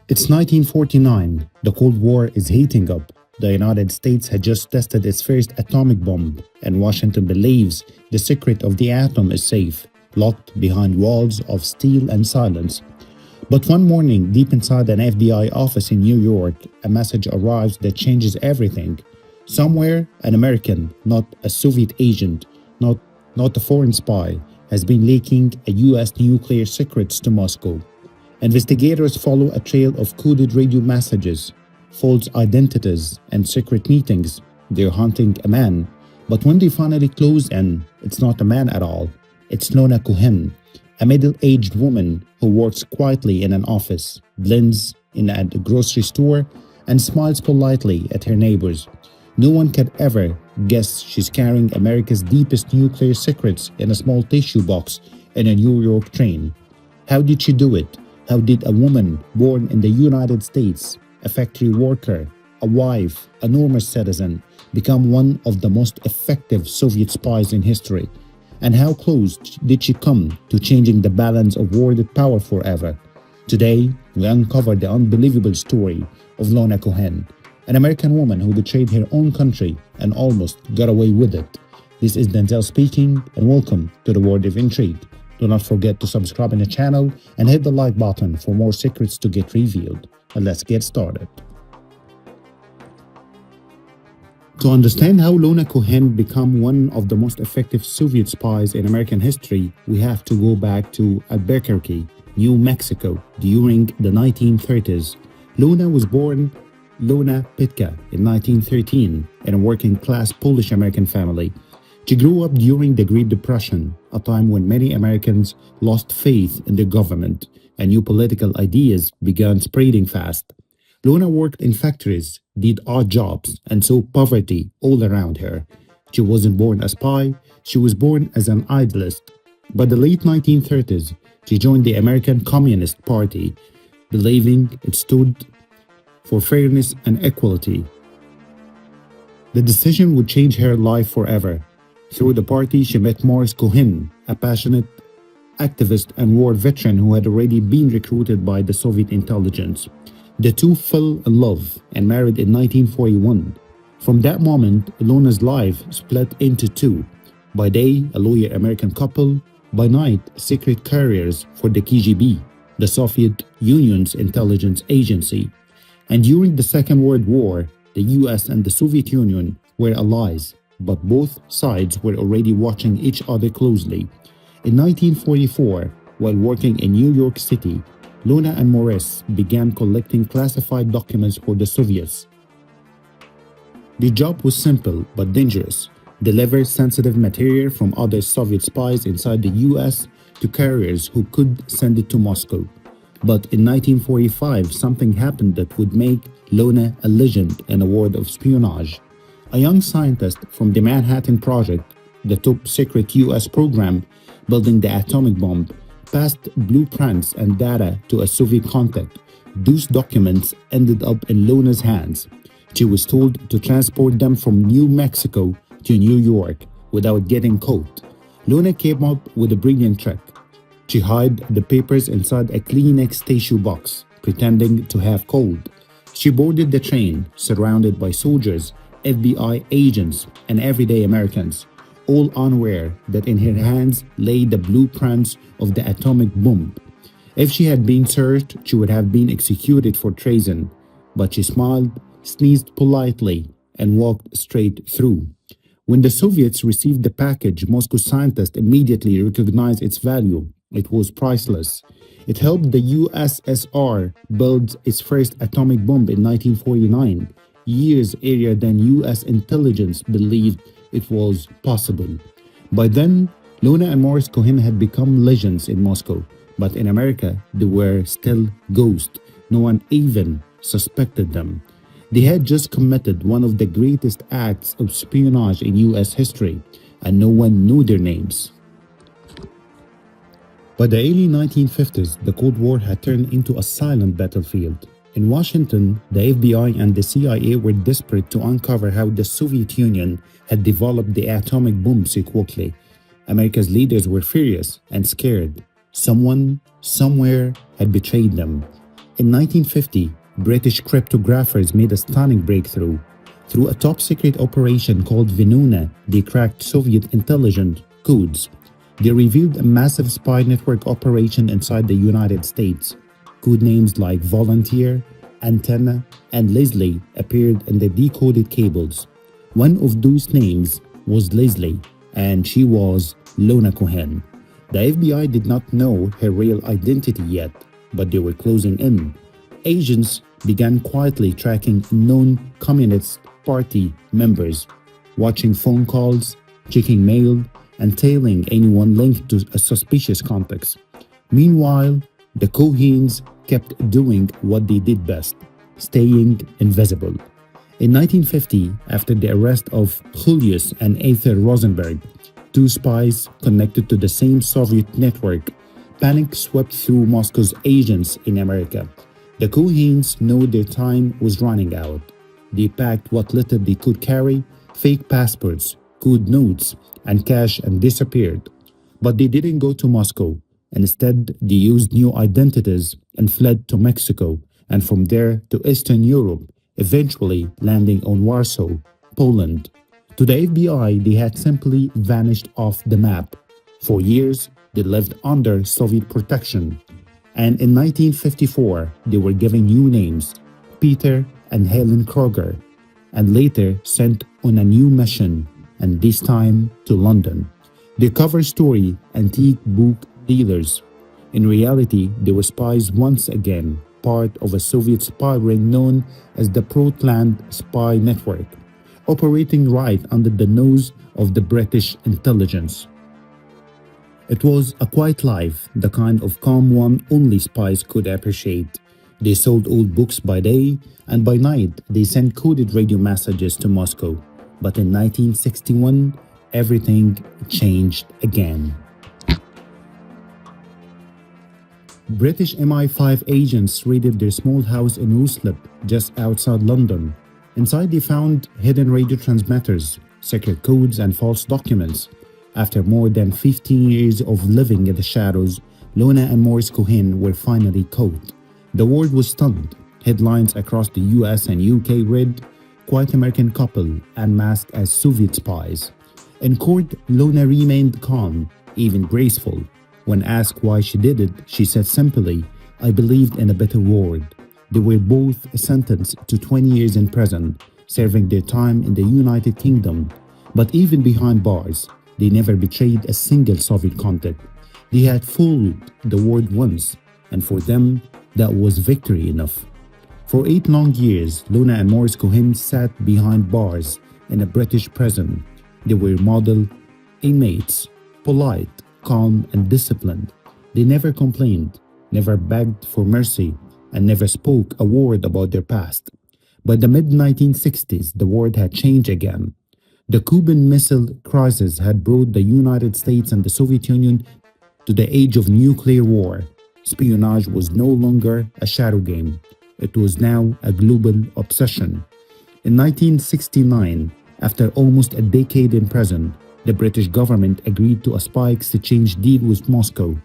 It's 1949. The Cold War is heating up. The United States had just tested its first atomic bomb, and Washington believes the secret of the atom is safe, locked behind walls of steel and silence. But one morning, deep inside an FBI office in New York, a message arrives that changes everything. Somewhere, an American, not a Soviet agent, not a foreign spy, has been leaking a US nuclear secrets to Moscow. Investigators follow a trail of coded radio messages, false identities, and secret meetings. They're hunting a man. But when they finally close in, it's not a man at all. It's Lona Cohen, a middle-aged woman who works quietly in an office, blends in at a grocery store, and smiles politely at her neighbors. No one can ever guess she's carrying America's deepest nuclear secrets in a small tissue box in a New York train. How did she do it? How did a woman born in the United States, a factory worker, a wife, a normal citizen, become one of the most effective Soviet spies in history? And how close did she come to changing the balance of world power forever? Today, we uncover the unbelievable story of Lona Cohen, an American woman who betrayed her own country and almost got away with it. This is Denzel speaking, and welcome to the world of Intrigue. Do not forget to subscribe in the channel and hit the like button for more secrets to get revealed. And let's get started. To understand how Lona Cohen became one of the most effective Soviet spies in American history, we have to go back to Albuquerque, New Mexico, during the 1930s. Lona was born Lona Pitka in 1913 in a working-class Polish-American family. She grew up during the Great Depression, a time when many Americans lost faith in the government and new political ideas began spreading fast. Lona worked in factories, did odd jobs, and saw poverty all around her. She wasn't born a spy, she was born as an idealist. By the late 1930s, she joined the American Communist Party, believing it stood for fairness and equality. The decision would change her life forever. Through the party, she met Morris Cohen, a passionate activist and war veteran who had already been recruited by the Soviet intelligence. The two fell in love and married in 1941. From that moment, Lona's life split into two. By day, a loyal American couple. By night, secret couriers for the KGB, the Soviet Union's intelligence agency. And during the Second World War, the US and the Soviet Union were allies, but both sides were already watching each other closely. In 1944, while working in New York City, Lona and Morris began collecting classified documents for the Soviets. The job was simple but dangerous: deliver sensitive material from other Soviet spies inside the US to carriers who could send it to Moscow. But in 1945, something happened that would make Lona a legend in the world of espionage. A young scientist from the Manhattan Project, the top secret US program building the atomic bomb, passed blueprints and data to a Soviet contact. Those documents ended up in Lona's hands. She was told to transport them from New Mexico to New York without getting caught. Lona came up with a brilliant trick. She hid the papers inside a Kleenex tissue box, pretending to have cold. She boarded the train, surrounded by soldiers, FBI agents, and everyday Americans, all unaware that in her hands lay the blueprints of the atomic bomb. If she had been searched, she would have been executed for treason. But she smiled, sneezed politely, and walked straight through. When the Soviets received the package, Moscow scientists immediately recognized its value. It was priceless. It helped the USSR build its first atomic bomb in 1949, years earlier than US intelligence believed it was possible. By then, Lona and Morris Cohen had become legends in Moscow, but in America, they were still ghosts. No one even suspected them. They had just committed one of the greatest acts of espionage in US history, and no one knew their names. By the early 1950s, the Cold War had turned into a silent battlefield. In Washington, the FBI and the CIA were desperate to uncover how the Soviet Union had developed the atomic bomb so quickly. America's leaders were furious and scared. Someone, somewhere, had betrayed them. In 1950, British cryptographers made a stunning breakthrough. Through a top-secret operation called Venona, they cracked Soviet intelligence codes. They revealed a massive spy network operation inside the United States. Code names like Volunteer, Antenna, and Leslie appeared in the decoded cables. One of those names was Leslie, and she was Lona Cohen. The FBI did not know her real identity yet, but they were closing in. Agents began quietly tracking known Communist Party members, watching phone calls, checking mail, and tailing anyone linked to a suspicious contacts. Meanwhile, the Cohens kept doing what they did best, staying invisible. In 1950, after the arrest of Julius and Arthur Rosenberg, two spies connected to the same Soviet network, panic swept through Moscow's agents in America. The Cohens knew their time was running out. They packed what little they could carry, fake passports, code notes, and cash, and disappeared. But they didn't go to Moscow. Instead, they used new identities and fled to Mexico, and from there to Eastern Europe, eventually landing on Warsaw, Poland. To the FBI, they had simply vanished off the map. For years, they lived under Soviet protection. And in 1954, they were given new names, Peter and Helen Kroger, and later sent on a new mission, and this time to London. Their cover story, antique book dealers. In reality, they were spies once again, part of a Soviet spy ring known as the Protland Spy Network, operating right under the nose of the British intelligence. It was a quiet life, the kind of calm one only spies could appreciate. They sold old books by day, and by night they sent coded radio messages to Moscow. But in 1961, everything changed again. British MI5 agents raided their small house in Ruislip, just outside London. Inside they found hidden radio transmitters, secret codes, and false documents. After more than 15 years of living in the shadows, Lona and Maurice Cohen were finally caught. The world was stunned. Headlines across the US and UK read, "Quiet American couple unmasked as Soviet spies." In court, Lona remained calm, even graceful. When asked why she did it, she said simply, "I believed in a better world." They were both sentenced to 20 years in prison, serving their time in the United Kingdom. But even behind bars, they never betrayed a single Soviet contact. They had fooled the world once, and for them, that was victory enough. For 8 long years, Lona and Maurice Cohen sat behind bars in a British prison. They were model inmates, polite, calm, and disciplined. They never complained, never begged for mercy, and never spoke a word about their past. By the mid-1960s, the world had changed again. The Cuban Missile Crisis had brought the United States and the Soviet Union to the age of nuclear war. Espionage was no longer a shadow game. It was now a global obsession. In 1969, after almost a decade in prison, the British government agreed to a spy exchange deal with Moscow.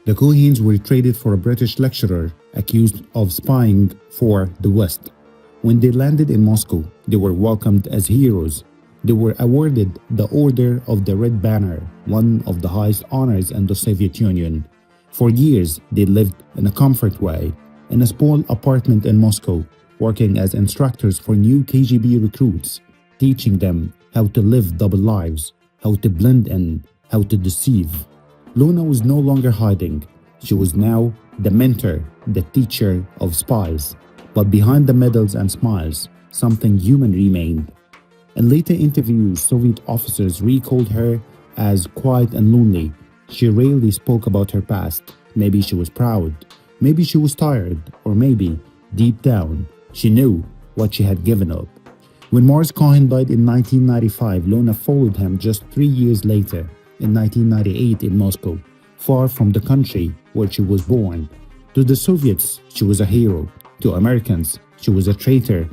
The Cohens were traded for a British lecturer accused of spying for the West. When they landed in Moscow, they were welcomed as heroes. They were awarded the Order of the Red Banner, one of the highest honors in the Soviet Union. For years, they lived in a comfort way, in a small apartment in Moscow, working as instructors for new KGB recruits, teaching them how to live double lives, how to blend in, how to deceive. Lona was no longer hiding. She was now the mentor, the teacher of spies. But behind the medals and smiles, something human remained. In later interviews, Soviet officers recalled her as quiet and lonely. She rarely spoke about her past. Maybe she was proud, maybe she was tired, or maybe, deep down, she knew what she had given up. When Maurice Cohen died in 1995, Lona followed him just 3 years later, in 1998 in Moscow, far from the country where she was born. To the Soviets, she was a hero. To Americans, she was a traitor.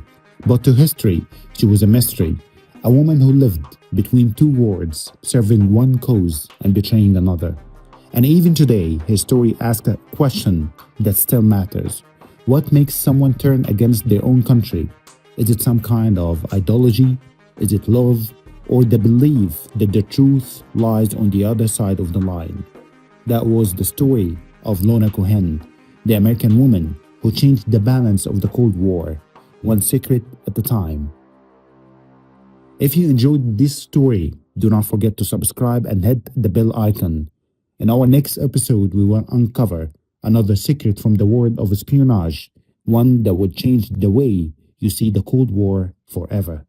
But to history, she was a mystery. A woman who lived between two worlds, serving one cause and betraying another. And even today, her story asks a question that still matters. What makes someone turn against their own country? Is it some kind of ideology? Is it love? Or the belief that the truth lies on the other side of the line? That was the story of Lona Cohen, the American woman who changed the balance of the Cold War, one secret at a time. If you enjoyed this story, do not forget to subscribe and hit the bell icon. In our next episode, we will uncover another secret from the world of espionage, one that would change the way you see the Cold War forever.